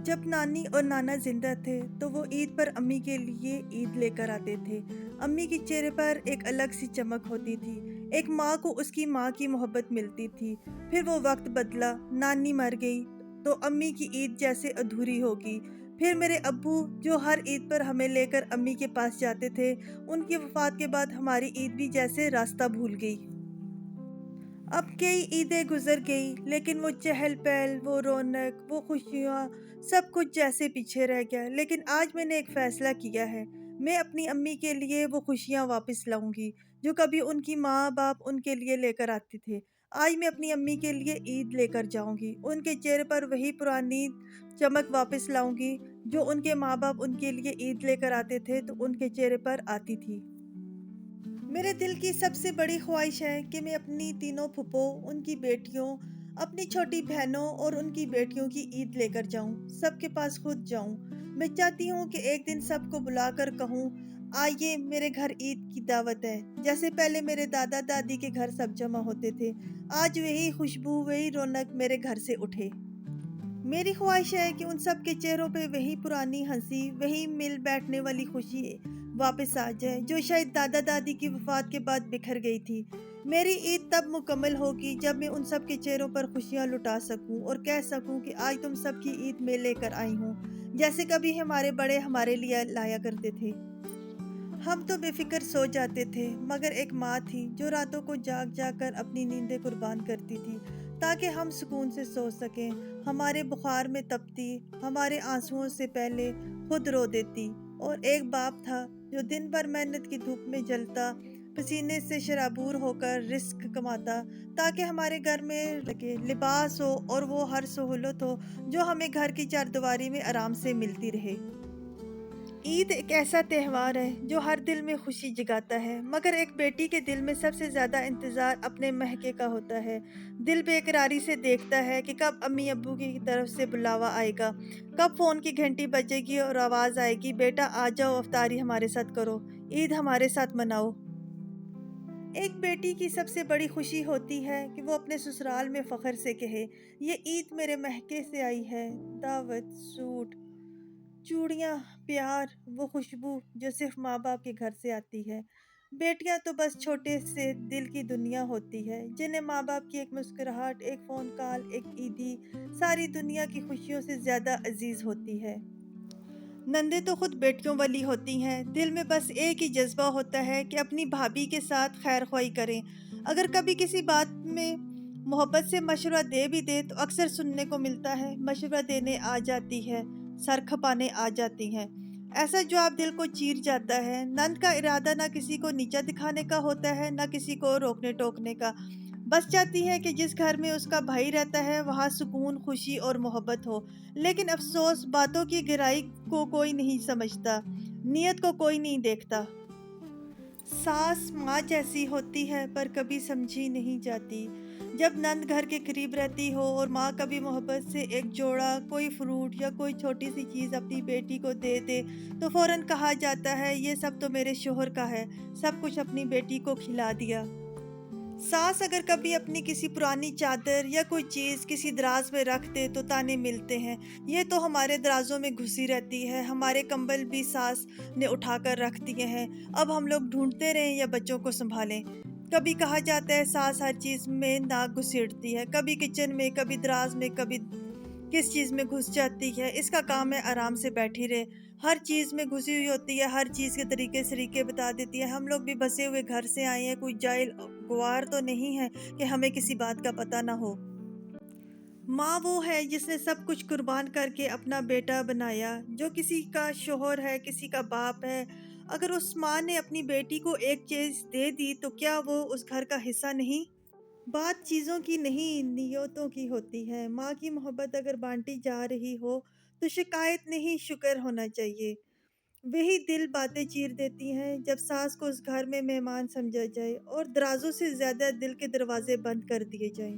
جب نانی اور نانا زندہ تھے تو وہ عید پر امی کے لیے عید لے کر آتے تھے۔ امی کے چہرے پر ایک الگ سی چمک ہوتی تھی۔ ایک ماں کو اس کی ماں کی محبت ملتی تھی۔ پھر وہ وقت بدلا، نانی مر گئی تو امی کی عید جیسے ادھوری ہوگی۔ پھر میرے ابو جو ہر عید پر ہمیں لے کر امی کے پاس جاتے تھے، ان کی وفات کے بعد ہماری عید بھی جیسے راستہ بھول گئی۔ اب کئی عیدیں گزر گئی لیکن وہ چہل پہل، وہ رونق، وہ خوشیاں، سب کچھ جیسے پیچھے رہ گیا۔ لیکن آج میں نے ایک فیصلہ کیا ہے، میں اپنی امی کے لیے وہ خوشیاں واپس لاؤں گی جو کبھی ان کی ماں باپ ان کے لیے لے کر آتے تھے۔ آج میں اپنی امی کے لیے عید لے کر جاؤں گی، ان کے چہرے پر وہی پرانی چمک واپس لاؤں گی جو ان کے ماں باپ ان کے لیے عید لے کر آتے تھے تو ان کے چہرے پر آتی تھی۔ میرے دل کی سب سے بڑی خواہش ہے کہ میں اپنی تینوں پھپھو، ان کی بیٹیوں، اپنی چھوٹی بہنوں اور ان کی بیٹیوں کی عید لے کر جاؤں، سب کے پاس خود جاؤں۔ میں چاہتی ہوں کہ ایک دن سب کو بلا کر کہوں، آئیے میرے گھر عید کی دعوت ہے، جیسے پہلے میرے دادا دادی کے گھر سب جمع ہوتے تھے۔ آج وہی خوشبو، وہی رونق میرے گھر سے اٹھے۔ میری خواہش ہے کہ ان سب کے چہروں پہ وہی پرانی ہنسی، وہی مل بیٹھنے والی خوشی واپس آ جائے جو شاید دادا دادی کی وفات کے بعد بکھر گئی تھی۔ میری عید تب مکمل ہوگی جب میں ان سب کے چہروں پر خوشیاں لٹا سکوں اور کہہ سکوں کہ آج تم سب کی عید میں لے کر آئی ہوں، جیسے کبھی ہمارے بڑے ہمارے لیے لایا کرتے تھے۔ ہم تو بے فکر سو جاتے تھے، مگر ایک ماں تھی جو راتوں کو جاگ جاگ کر اپنی نیندیں قربان کرتی تھی تاکہ ہم سکون سے سو سکیں۔ ہمارے بخار میں تپتی، ہمارے آنسوؤں سے پہلے خود رو دیتی۔ اور ایک باپ تھا جو دن بھر محنت کی دھوپ میں جلتا، پسینے سے شرابور ہو کر رزق کماتا تاکہ ہمارے گھر میں لگے لباس ہو اور وہ ہر سہولت ہو جو ہمیں گھر کی چاردیواری میں آرام سے ملتی رہے۔ عید ایک ایسا تہوار ہے جو ہر دل میں خوشی جگاتا ہے، مگر ایک بیٹی کے دل میں سب سے زیادہ انتظار اپنے میکے کا ہوتا ہے۔ دل بے قراری سے دیکھتا ہے کہ کب امی ابو کی طرف سے بلاوا آئے گا، کب فون کی گھنٹی بجے گی اور آواز آئے گی، بیٹا آ جاؤ، افطاری ہمارے ساتھ کرو، عید ہمارے ساتھ مناؤ۔ ایک بیٹی کی سب سے بڑی خوشی ہوتی ہے کہ وہ اپنے سسرال میں فخر سے کہے، یہ عید میرے میکے سے آئی ہے، دعوت، سوٹ، چوڑیاں، پیار، وہ خوشبو جو صرف ماں باپ کے گھر سے آتی ہے۔ بیٹیاں تو بس چھوٹے سے دل کی دنیا ہوتی ہے جنہیں ماں باپ کی ایک مسکراہٹ، ایک فون کال، ایک عیدی ساری دنیا کی خوشیوں سے زیادہ عزیز ہوتی ہے۔ نندیں تو خود بیٹیوں والی ہوتی ہیں، دل میں بس ایک ہی جذبہ ہوتا ہے کہ اپنی بھابھی کے ساتھ خیر خواہی کریں۔ اگر کبھی کسی بات میں محبت سے مشورہ دے بھی دے تو اکثر سننے کو ملتا ہے، مشورہ دینے آ جاتی ہے، سر کھپانے آ جاتی ہیں۔ ایسا جواب دل کو چیر جاتا ہے۔ نند کا ارادہ نہ کسی کو نیچا دکھانے کا ہوتا ہے، نہ کسی کو روکنے ٹوکنے کا، بس چاہتی ہے کہ جس گھر میں اس کا بھائی رہتا ہے وہاں سکون، خوشی اور محبت ہو۔ لیکن افسوس، باتوں کی گہرائی کو کوئی نہیں سمجھتا، نیت کو کوئی نہیں دیکھتا۔ ساس ماں جیسی ہوتی ہے پر کبھی سمجھی نہیں جاتی۔ جب نند گھر کے قریب رہتی ہو اور ماں کبھی محبت سے ایک جوڑا، کوئی فروٹ یا کوئی چھوٹی سی چیز اپنی بیٹی کو دے دے تو فوراً کہا جاتا ہے، یہ سب تو میرے شوہر کا ہے، سب کچھ اپنی بیٹی کو کھلا دیا۔ ساس اگر کبھی اپنی کسی پرانی چادر یا کوئی چیز کسی دراز میں رکھ دے تو تانے ملتے ہیں، یہ تو ہمارے درازوں میں گھسی رہتی ہے، ہمارے کمبل بھی ساس نے اٹھا کر رکھ دیے ہیں، اب ہم لوگ ڈھونڈتے رہیں یا بچوں کو سنبھالیں۔ کبھی کہا جاتا ہے ساس ہر چیز میں ناک گھسیٹتی ہے، کبھی کچن میں، کبھی دراز میں، کبھی کس چیز میں گھس جاتی ہے، اس کا کام ہے آرام سے بیٹھی رہے، ہر چیز میں گھسی ہوئی ہوتی ہے، ہر چیز کے طریقے سریقے بتا دیتی ہے۔ ہم لوگ بھی بسے ہوئے گھر سے آئے ہیں، کوئی جاہل گوار تو نہیں ہے کہ ہمیں کسی بات کا پتہ نہ ہو۔ ماں وہ ہے جس نے سب کچھ قربان کر کے اپنا بیٹا بنایا، جو کسی کا شوہر ہے، کسی کا باپ ہے۔ اگر اس ماں نے اپنی بیٹی کو ایک چیز دے دی تو کیا وہ اس گھر کا حصہ نہیں؟ بات چیزوں کی نہیں، نیتوں کی ہوتی ہے۔ ماں کی محبت اگر بانٹی جا رہی ہو تو شکایت نہیں، شکر ہونا چاہیے۔ وہی دل باتیں چیر دیتی ہیں جب ساس کو اس گھر میں مہمان سمجھا جائے اور درازوں سے زیادہ دل کے دروازے بند کر دیے جائیں۔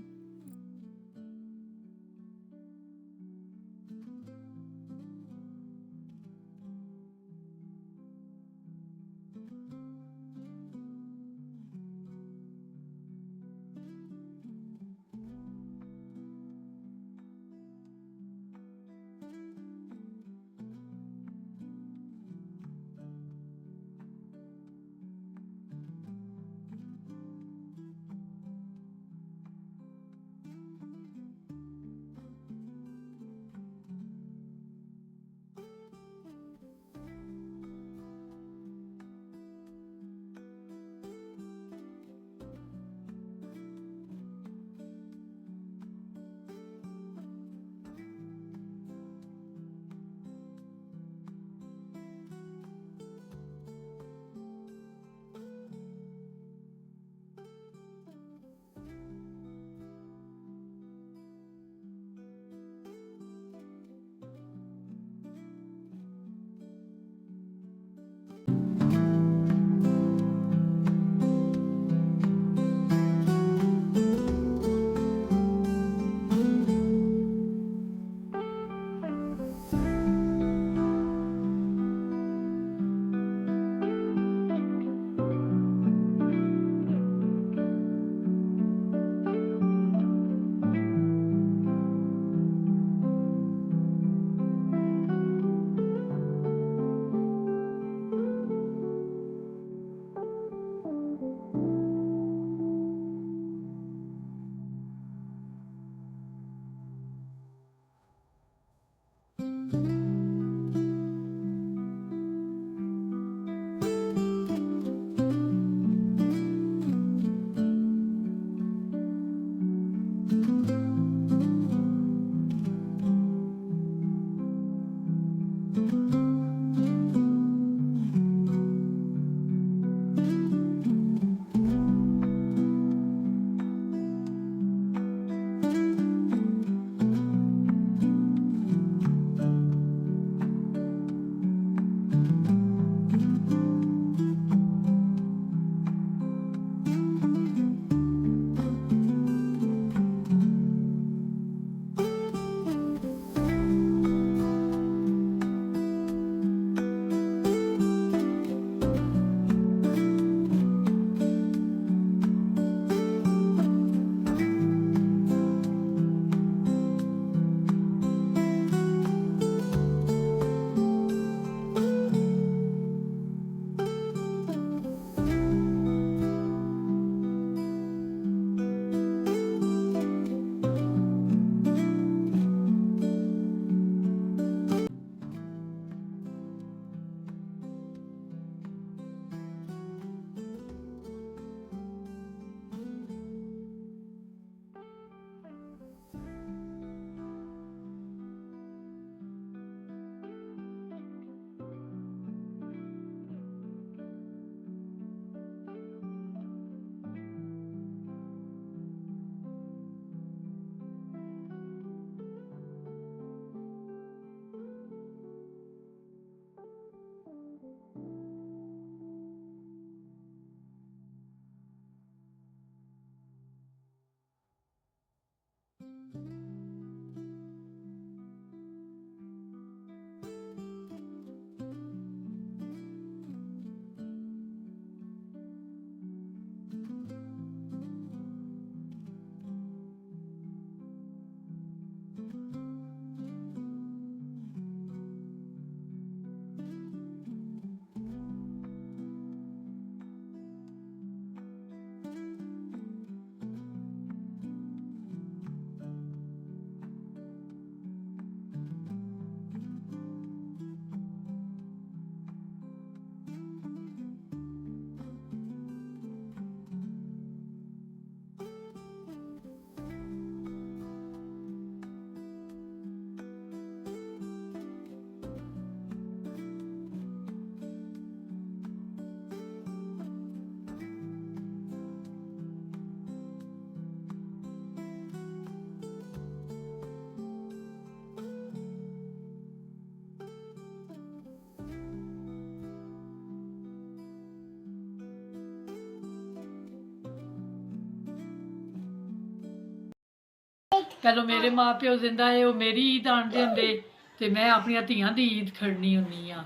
ਪਹਿਲੋਂ ਮੇਰੇ ਮਾਂ ਪਿਓ ਜ਼ਿੰਦਾ ਹੈ, ਉਹ ਮੇਰੀ ਈਦ ਆਣਦੇ ਹੁੰਦੇ ਤੇ ਮੈਂ ਆਪਣੀਆਂ ਧੀਆਂ ਦੀ ਈਦ ਖੜਨੀ ਹੁੰਦੀ ਆ।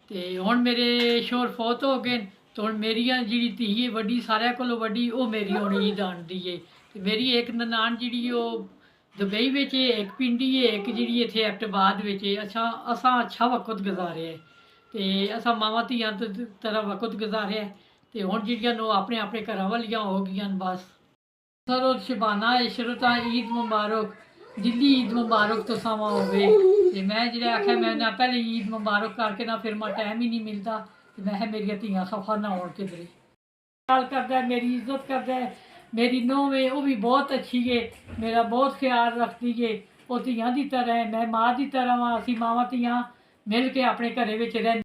ਤੇ ਹੁਣ ਮੇਰੇ ਸ਼ੋਹਰ ਫੌਤ ਹੋ ਗਏ ਤੇ ਹੁਣ ਮੇਰੀਆਂ ਜਿਹੜੀ ਧੀ ਹੈ ਵੱਡੀ, ਸਾਰਿਆਂ ਕੋਲੋਂ ਵੱਡੀ, ਉਹ ਮੇਰੀ ਹੁਣ ਈਦ ਆਣਦੀ ਏ। ਤੇ ਮੇਰੀ ਇੱਕ ਨਨਾਣ ਜਿਹੜੀ ਉਹ ਦੁਬਈ ਵਿੱਚ ਏ, ਇੱਕ ਪਿੰਡੀ ਏ, ਇੱਕ ਜਿਹੜੀ ਇੱਥੇ ਐਬਟਾਬਾਦ ਵਿੱਚ ਏ। ਅਸਾਂ ਅੱਛਾ ਵਕਤ ਗੁਜ਼ਾਰਿਆ ਹੈ ਤੇ ਅਸਾਂ ਮਾਵਾਂ ਧੀਆਂ ਤਰ੍ਹਾਂ ਵਕਤ ਗੁਜ਼ਾਰਿਆ ਹੈ। ਤੇ ਹੁਣ ਜਿਹੜੀਆਂ ਨੂੰ ਆਪਣੇ ਆਪਣੇ ਘਰਾਂ ਵਾਲੀਆਂ ਹੋ ਗਈਆਂ ਨੇ ਬਸ। ਸਰੋ ਸ਼ਬਾਨਾ ਇਸ਼ਰਤਾਂ ਈਦ ਮੁਬਾਰਕ, ਦਿੱਲੀ ਈਦ ਮੁਬਾਰਕ ਤੋਂ ਸਮਾਂ ਹੋਵੇ। ਤੇ ਮੈਂ ਜਿਹੜਾ ਆਖਿਆ ਮੈਂ ਨਾ ਪਹਿਲੇ ਈਦ ਮੁਬਾਰਕ ਕਰਕੇ ਨਾ ਫਿਰ ਮੈਂ ਟਾਈਮ ਹੀ ਨਹੀਂ ਮਿਲਦਾ। ਤੇ ਮੈਂ ਕਿਹਾ ਮੇਰੀਆਂ ਧੀਆਂ ਖਫਾ ਨਾ ਹੋਣ ਕਿਧਰੇ। ਖਿਆਲ ਕਰਦਾ ਹੈ, ਮੇਰੀ ਇੱਜ਼ਤ ਕਰਦਾ ਹੈ। ਮੇਰੀ ਨੂੰਹ ਹੈ, ਉਹ ਵੀ ਬਹੁਤ ਅੱਛੀ ਹੈ, ਮੇਰਾ ਬਹੁਤ ਖਿਆਲ ਰੱਖਦੀ ਹੈ। ਉਹ ਧੀਆਂ ਦੀ ਤਰ੍ਹਾਂ ਹੈ, ਮੈਂ ਮਾਂ ਦੀ ਤਰ੍ਹਾਂ ਵਾਂ। ਅਸੀਂ ਮਾਵਾਂ ਧੀਆਂ ਮਿਲ ਕੇ ਆਪਣੇ ਘਰੇ ਵਿੱਚ ਰਹਿੰਦੇ।